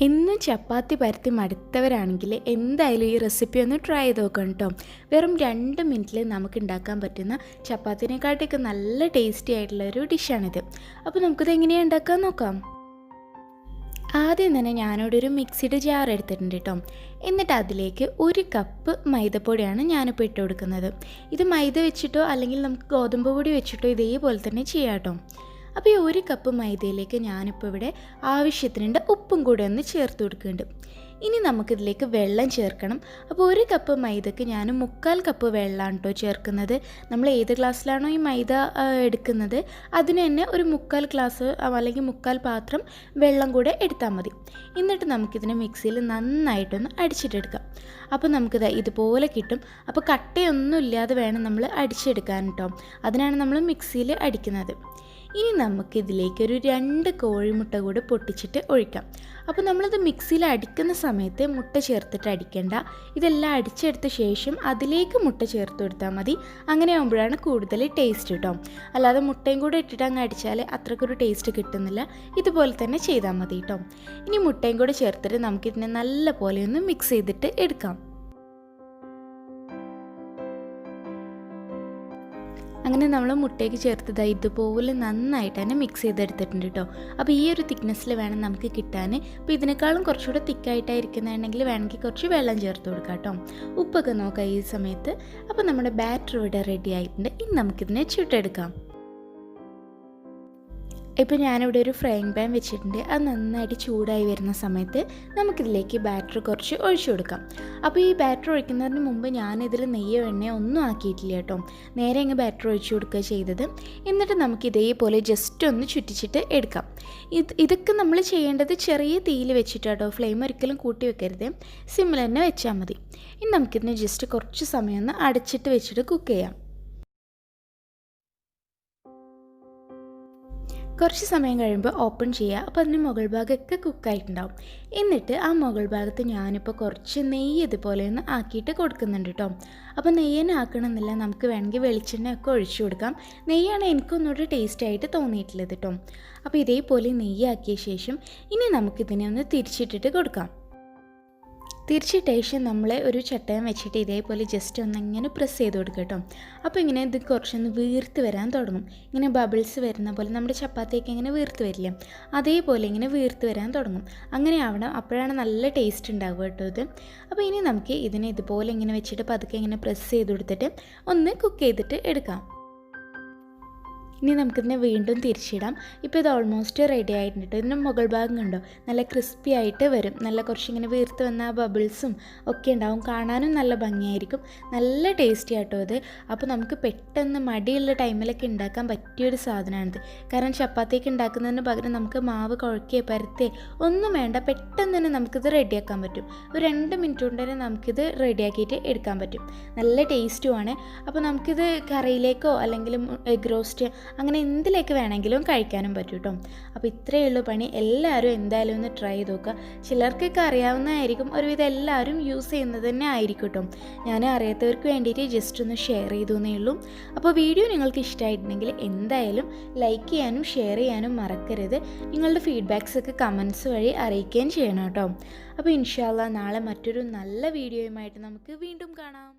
എന്നും ചപ്പാത്തി പരത്തി മടുത്തവരാണെങ്കിൽ എന്തായാലും ഈ റെസിപ്പി ഒന്ന് ട്രൈ ചെയ്ത് നോക്കണം കേട്ടോ. വെറും 2 മിനിറ്റിൽ നമുക്ക് ഉണ്ടാക്കാൻ പറ്റുന്ന ചപ്പാത്തിനെക്കാട്ടൊക്കെ നല്ല ടേസ്റ്റി ആയിട്ടുള്ള ഒരു ഡിഷാണിത്. അപ്പോൾ നമുക്കിത് എങ്ങനെയാണ് ഉണ്ടാക്കാൻ നോക്കാം. ആദ്യം തന്നെ ഞാനിവിടെ ഒരു മിക്സിയുടെ ജാർ എടുത്തിട്ടുണ്ട് കേട്ടോ. എന്നിട്ട് അതിലേക്ക് 1 കപ്പ് മൈദപ്പൊടിയാണ് ഞാനിപ്പോൾ ഇട്ട് കൊടുക്കുന്നത്. ഇത് മൈദ വെച്ചിട്ടോ അല്ലെങ്കിൽ നമുക്ക് ഗോതമ്പ് പൊടി വെച്ചിട്ടോ ഇതേപോലെ തന്നെ ചെയ്യാം കേട്ടോ. അപ്പോൾ ഈ 1 കപ്പ് മൈദയിലേക്ക് ഞാനിപ്പോൾ ഇവിടെ ആവശ്യത്തിനുണ്ട് ഉപ്പും കൂടെ ഒന്ന് ചേർത്ത് കൊടുക്കുന്നുണ്ട്. ഇനി നമുക്കിതിലേക്ക് വെള്ളം ചേർക്കണം. അപ്പോൾ 1 കപ്പ് മൈദക്ക് ഞാൻ 3/4 കപ്പ് വെള്ളമാണ് കേട്ടോ ചേർക്കുന്നത്. നമ്മൾ ഏത് ഗ്ലാസ്സിലാണോ ഈ മൈദ എടുക്കുന്നത് അതിന് തന്നെ ഒരു 3/4 ഗ്ലാസ് അല്ലെങ്കിൽ 3/4 പാത്രം വെള്ളം കൂടെ എടുത്താൽ മതി. എന്നിട്ട് നമുക്കിതിനെ മിക്സിയിൽ നന്നായിട്ടൊന്ന് അടിച്ചിട്ടെടുക്കാം. അപ്പോൾ നമുക്കിത് ഇതുപോലെ കിട്ടും. അപ്പോൾ കട്ടയൊന്നും ഇല്ലാതെ വേണം നമ്മൾ അടിച്ചെടുക്കാൻ കേട്ടോ. അതിനാണ് നമ്മൾ മിക്സിയിൽ അടിക്കുന്നത്. ഇനി നമുക്കിതിലേക്കൊരു 2 കോഴിമുട്ട കൂടെ പൊട്ടിച്ചിട്ട് ഒഴിക്കാം. അപ്പോൾ നമ്മളിത് മിക്സിയിൽ അടിക്കുന്ന സമയത്ത് മുട്ട ചേർത്തിട്ട് അടിക്കേണ്ട. ഇതെല്ലാം അടിച്ചെടുത്ത ശേഷം അതിലേക്ക് മുട്ട ചേർത്ത് കൊടുത്താൽ മതി. അങ്ങനെ ആകുമ്പോഴാണ് കൂടുതൽ ടേസ്റ്റ് കേട്ടോ. അല്ലാതെ മുട്ടയും കൂടെ ഇട്ടിട്ട് അങ്ങ് അടിച്ചാൽ അത്രക്കൊരു ടേസ്റ്റ് കിട്ടുന്നില്ല. ഇതുപോലെ തന്നെ ചെയ്താൽ മതി കേട്ടോ. ഇനി മുട്ടയും കൂടെ ചേർത്തിട്ട് നമുക്കിതിനെ നല്ല പോലെ ഒന്ന് മിക്സ് ചെയ്തിട്ട് എടുക്കാം. അങ്ങനെ നമ്മൾ മുട്ടയ്ക്ക് ചേർത്തതായി ഇതുപോലെ നന്നായിട്ട് തന്നെ മിക്സ് ചെയ്തെടുത്തിട്ടുണ്ട് കേട്ടോ. അപ്പോൾ ഈ ഒരു തിക്നെസ്സിൽ വേണം നമുക്ക് കിട്ടാൻ. അപ്പോൾ ഇതിനേക്കാളും കുറച്ചുകൂടെ തിക്കായിട്ടായിരിക്കുന്നുണ്ടെങ്കിൽ വേണമെങ്കിൽ കുറച്ച് വെള്ളം ചേർത്ത് കൊടുക്കാം കേട്ടോ. ഉപ്പൊക്കെ നോക്കാം ഈ സമയത്ത്. അപ്പോൾ നമ്മുടെ ബാറ്റർ ഇവിടെ റെഡി ആയിട്ടുണ്ട്. ഇനി നമുക്കിതിനെ ചുട്ടെടുക്കാം. ഇപ്പോൾ ഞാനിവിടെ ഒരു ഫ്രൈങ് പാൻ വെച്ചിട്ടുണ്ട്. അത് നന്നായിട്ട് ചൂടായി വരുന്ന സമയത്ത് നമുക്കിതിലേക്ക് ബാറ്റർ കുറച്ച് ഒഴിച്ചു കൊടുക്കാം. അപ്പോൾ ഈ ബാറ്റർ ഒഴിക്കുന്നതിന് മുമ്പ് ഞാനിതിൽ നെയ്യോ എണ്ണയോ ഒന്നും ആക്കിയിട്ടില്ല കേട്ടോ. നേരെ അങ്ങ് ബാറ്റർ ഒഴിച്ചു കൊടുക്കുക ചെയ്തത്. എന്നിട്ട് നമുക്ക് ഇതേപോലെ ജസ്റ്റ് ഒന്ന് ചുറ്റിച്ചിട്ട് എടുക്കാം. ഇതൊക്കെ നമ്മൾ ചെയ്യേണ്ടത് ചെറിയ തീയിൽ വെച്ചിട്ടാട്ടോ. ഫ്ലെയിം ഒരിക്കലും കൂട്ടി വെക്കരുത്, സിമ്മിൽ തന്നെ വെച്ചാൽ മതി. ഇനി നമുക്കിതിനെ ജസ്റ്റ് കുറച്ച് സമയം ഒന്ന് അടച്ചിട്ട് വെച്ചിട്ട് കുക്ക് ചെയ്യാം. കുറച്ച് സമയം കഴിയുമ്പോൾ ഓപ്പൺ ചെയ്യുക. അപ്പോൾ അതിന് മുകൾ ഭാഗമൊക്കെ കുക്കായിട്ടുണ്ടാവും. എന്നിട്ട് ആ മുകൾ ഭാഗത്ത് ഞാനിപ്പോൾ കുറച്ച് നെയ്യ് ഇതുപോലെ ഒന്ന് ആക്കിയിട്ട് കൊടുക്കുന്നുണ്ട് കേട്ടോ. അപ്പോൾ നെയ്യനെ ആക്കണമെന്നില്ല, നമുക്ക് വേണമെങ്കിൽ വെളിച്ചെണ്ണയൊക്കെ ഒഴിച്ചു കൊടുക്കാം. നെയ്യാണ് എനിക്കൊന്നുകൂടി ടേസ്റ്റായിട്ട് തോന്നിയിട്ടുള്ളത് കേട്ടോ. അപ്പോൾ ഇതേപോലെ നെയ്യ് ആക്കിയ ശേഷം ഇനി നമുക്കിതിനെ ഒന്ന് തിരിച്ചിട്ടിട്ട് കൊടുക്കാം. തിരിച്ചിട്ട ശേഷം നമ്മൾ ഒരു ചട്ടയം വെച്ചിട്ട് ഇതേപോലെ ജസ്റ്റ് ഒന്നിങ്ങനെ പ്രസ് ചെയ്ത് കൊടുക്കുക കേട്ടോ. അപ്പോൾ ഇങ്ങനെ ഇത് കുറച്ചൊന്ന് വീർത്ത് വരാൻ തുടങ്ങും. ഇങ്ങനെ ബബിൾസ് വരുന്ന പോലെ നമ്മുടെ ചപ്പാത്തിയൊക്കെ ഇങ്ങനെ വീർത്ത് വരില്ലേ, അതേപോലെ ഇങ്ങനെ വീർത്ത് വരാൻ തുടങ്ങും. അങ്ങനെ ആവണം. അപ്പോഴാണ് നല്ല ടേസ്റ്റ് ഉണ്ടാവുക കേട്ടോ ഇത്. അപ്പോൾ ഇനി നമുക്ക് ഇതിനെ ഇതുപോലെ ഇങ്ങനെ വെച്ചിട്ട് പതുക്കെ ഇങ്ങനെ പ്രസ് ചെയ്ത് കൊടുത്തിട്ട് ഒന്ന് കുക്ക് ചെയ്തിട്ട് എടുക്കാം. ഇനി നമുക്കിതിനെ വീണ്ടും തിരിച്ചിടാം. ഇപ്പോൾ ഇത് ഓൾമോസ്റ്റ് റെഡി ആയിട്ടുണ്ട്. ഇതിൻ്റെ മുകൾ ഭാഗം കണ്ടോ, നല്ല ക്രിസ്പി ആയിട്ട് വരും. നല്ല കുറച്ചിങ്ങനെ വീർത്ത് വന്ന ആ ബബിൾസും ഒക്കെ ഉണ്ടാവും. കാണാനും നല്ല ഭംഗിയായിരിക്കും. നല്ല ടേസ്റ്റി ആട്ടോ ഇത്. അപ്പോൾ നമുക്ക് പെട്ടെന്ന് മടിയുള്ള ടൈമിലൊക്കെ ഉണ്ടാക്കാൻ പറ്റിയൊരു സാധനമാണിത്. കാരണം ചപ്പാത്തിയൊക്കെ ഉണ്ടാക്കുന്നതിന് പകരം നമുക്ക് മാവ് കുഴക്കുകയോ പരത്തേ ഒന്നും വേണ്ട, പെട്ടെന്ന് തന്നെ നമുക്കിത് റെഡിയാക്കാൻ പറ്റും. ഒരു 2 മിനിറ്റ് കൊണ്ട് തന്നെ നമുക്കിത് റെഡിയാക്കിയിട്ട് എടുക്കാൻ പറ്റും. നല്ല ടേസ്റ്റുമാണ്. അപ്പോൾ നമുക്കിത് കറിയിലേക്കോ അല്ലെങ്കിൽ എഗ് റോസ്റ്റ് അങ്ങനെ എന്തിലേക്ക് വേണമെങ്കിലും കഴിക്കാനും പറ്റും കേട്ടോ. അപ്പോൾ ഇത്രയേ ഉള്ളൂ പണി. എല്ലാവരും എന്തായാലും ഒന്ന് ട്രൈ ചെയ്ത് നോക്കുക. ചിലർക്കൊക്കെ അറിയാവുന്നതായിരിക്കും, ഒരുവിധം എല്ലാവരും യൂസ് ചെയ്യുന്നത് തന്നെ ആയിരിക്കും കേട്ടോ. ഞാൻ അറിയാത്തവർക്ക് വേണ്ടിയിട്ട് ജസ്റ്റ് ഒന്ന് ഷെയർ ചെയ്തു എന്നേ ഉള്ളൂ. അപ്പോൾ വീഡിയോ നിങ്ങൾക്ക് ഇഷ്ടമായിട്ടുണ്ടെങ്കിൽ എന്തായാലും ലൈക്ക് ചെയ്യാനും ഷെയർ ചെയ്യാനും മറക്കരുത്. നിങ്ങളുടെ ഫീഡ്ബാക്സൊക്കെ കമൻസ് വഴി അറിയിക്കുകയും ചെയ്യണം കേട്ടോ. അപ്പോൾ ഇൻഷാ അല്ലാഹ് നാളെ മറ്റൊരു നല്ല വീഡിയോയുമായിട്ട് നമുക്ക് വീണ്ടും കാണാം.